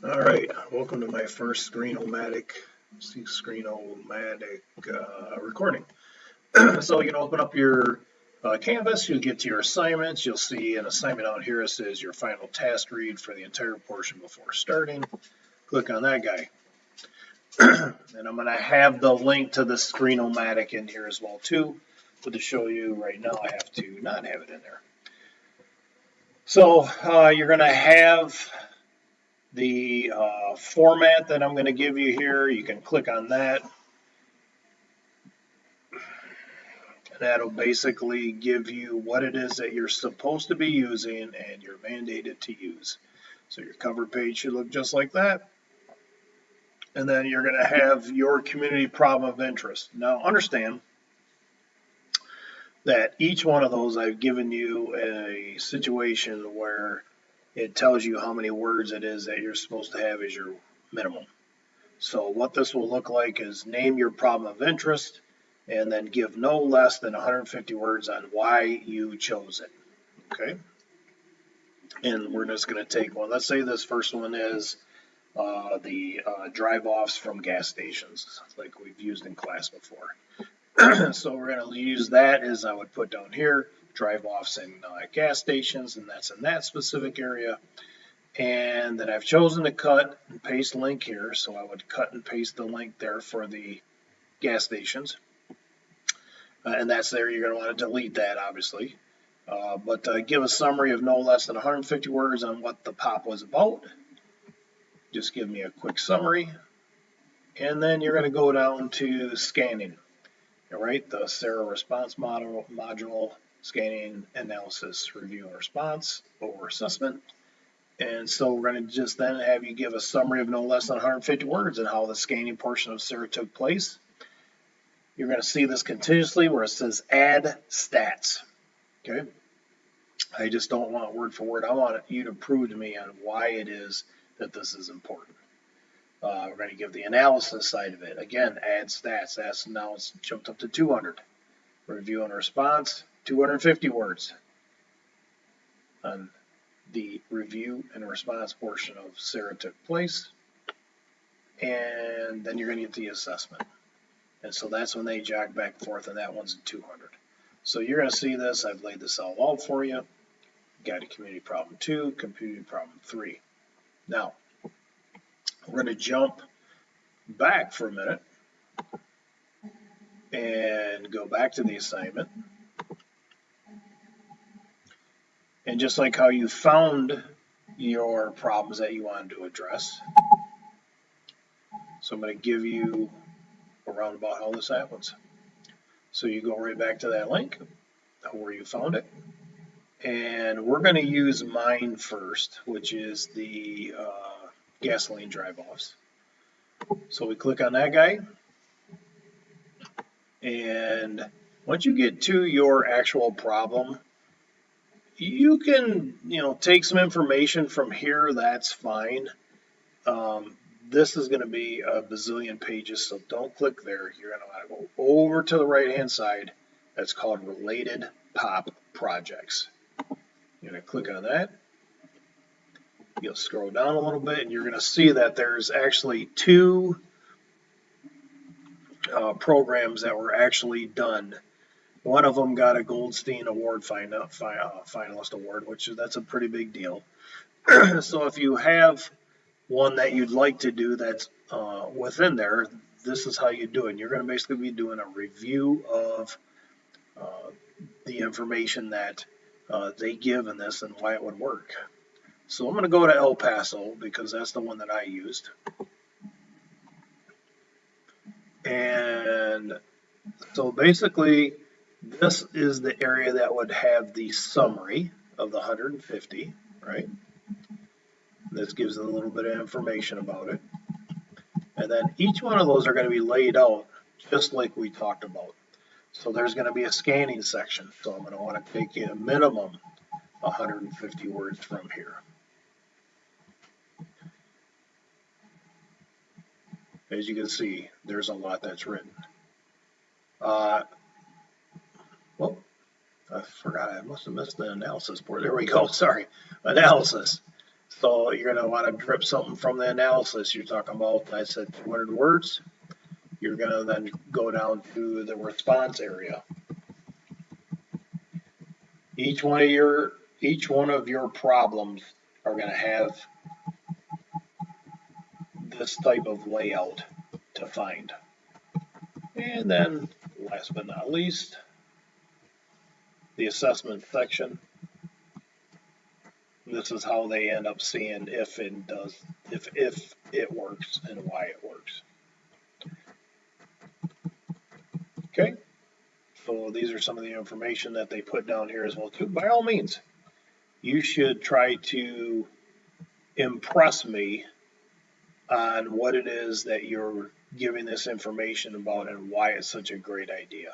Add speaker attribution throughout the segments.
Speaker 1: All right, welcome to my first Screenomatic recording. So you can open up your Canvas, you'll get to your assignments, you'll see an assignment out here that says your final task read for the entire portion before starting. Click on that guy. And I'm going to have the link to the Screenomatic in here as well too, but to show you right now I have to not have it in there. So you're going to have the format that I'm going to give you here. You can click on that. That'll basically give you what it is that you're supposed to be using and you're mandated to use. So your cover page should look just like that. And then you're going to have your community problem of interest. Now understand that each one of those I've given you a situation where it tells you how many words it is that you're supposed to have as your minimum. So what this will look like is name your problem of interest and then give no less than 150 words on why you chose it. Okay? And we're just going to take one. Let's say this first one is the drive-offs from gas stations, like we've used in class before. So we're going to use that as I would put down here, drive-offs in gas stations, and that's in that specific area. And then I've chosen to cut and paste link here, so I would cut and paste the link there for the gas stations. And that's there. You're going to want to delete that, obviously. But give a summary of no less than 150 words on what the pop was about. Just give me a quick summary. And then you're going to go down to scanning. All right, the SARA response module, scanning, analysis, review, and response, or assessment. And so we're going to just then have you give a summary of no less than 150 words on how the scanning portion of SARA took place. You're going to see this continuously where it says add stats. Okay. I just don't want word for word. I want you to prove to me on why it is that this is important. We're going to give the analysis side of it. Again, add stats. That's now it's jumped up to 200. Review and response, 250 words on the review and response portion of SARA took place. And then you're going to get the assessment. And so that's when they jog back and forth, and that one's 200. So you're going to see this. I've laid this all out for you. Guided community problem 2, community problem 3. Now, we're going to jump back for a minute and go back to the assignment. And just like how you found your problems that you wanted to address, so I'm going to give you a roundabout how this happens. So you go right back to that link where you found it. And we're going to use mine first, which is the gasoline drive-offs. So we click on that guy. And once you get to your actual problem, you can, take some information from here. That's fine. This is going to be a bazillion pages, so don't click there. You're going to want to go over to the right-hand side. That's called Related Pop Projects. You're going to click on that. You'll scroll down a little bit, and you're going to see that there's actually 2 programs that were actually done. One of them got a Goldstein Award finalist award, that's a pretty big deal. So if you have one that you'd like to do that's within there, this is how you do it. You're going to basically be doing a review of the information that they give in this and why it would work. So I'm going to go to El Paso because that's the one that I used. And so basically, this is the area that would have the summary of the 150, right? This gives a little bit of information about it. And then each one of those are going to be laid out just like we talked about. So there's going to be a scanning section. So I'm going to want to take a minimum 150 words from here. As you can see, there's a lot that's written. Well, I forgot. I must have missed the analysis board. There we go. Sorry. Analysis. So you're going to want to drip something from the analysis. You're talking about, I said 200 words. You're going to then go down to the response area. Each one of your problems are going to have this type of layout to find. And then last but not least, the assessment section. This is how they end up seeing if it works and why it works. Okay, so these are some of the information that they put down here as well too. By all means, you should try to impress me on what it is that you're giving this information about and why it's such a great idea.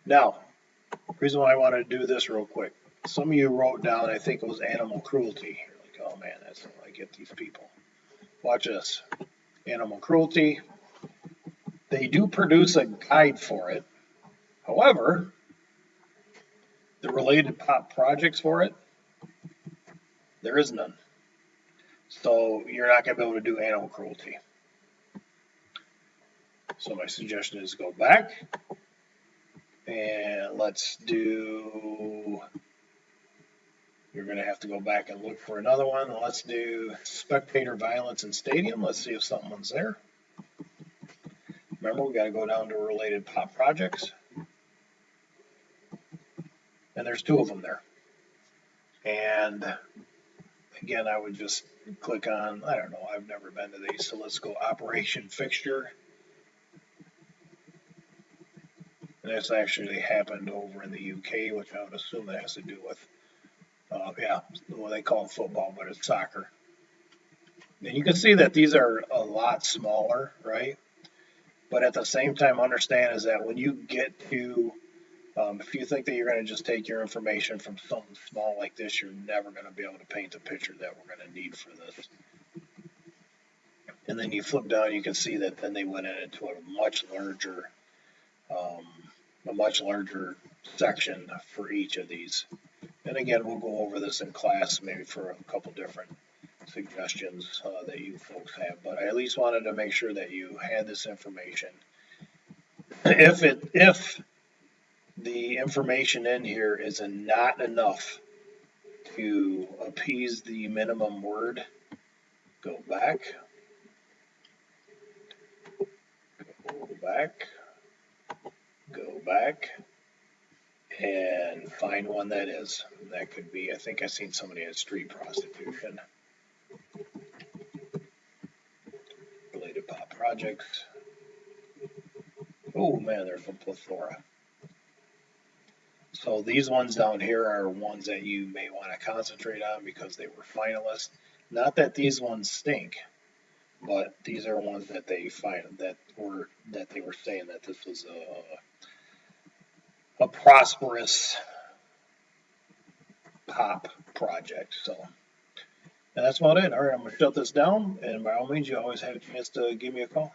Speaker 1: Now, the reason why I want to do this real quick. Some of you wrote down, I think it was animal cruelty. You're like, oh man, that's how I get these people. Watch this. Animal cruelty. They do produce a guide for it. However, the related pop projects for it, there is none. So you're not going to be able to do animal cruelty. So my suggestion is go back and let's do, you're going to have to go back and look for another one. Let's do spectator violence in stadium. Let's see if someone's there. Remember, we got to go down to related pop projects. And there's 2 of them there. And again, I would just click on, I don't know, I've never been to these, so let's go Operation Fixture. And this actually happened over in the UK, which I would assume that has to do with, well, they call it football, but it's soccer. And you can see that these are a lot smaller, right? But at the same time, understand is that when you get to, if you think that you're going to just take your information from something small like this, you're never going to be able to paint the picture that we're going to need for this. And then you flip down, you can see that then they went into a much larger section for each of these. And again, we'll go over this in class, maybe for a couple different suggestions that you folks have. But I at least wanted to make sure that you had this information. If the information in here is not enough to appease the minimum word, go back, and find one that is. That could be, I think I seen somebody at street prostitution. Related pop projects. Oh man, there's a plethora. So these ones down here are ones that you may want to concentrate on because they were finalists. Not that these ones stink, but these are ones that they they were saying that this was a prosperous pop project. So, and that's about it. All right, I'm gonna shut this down, and by all means, you always have a chance to give me a call.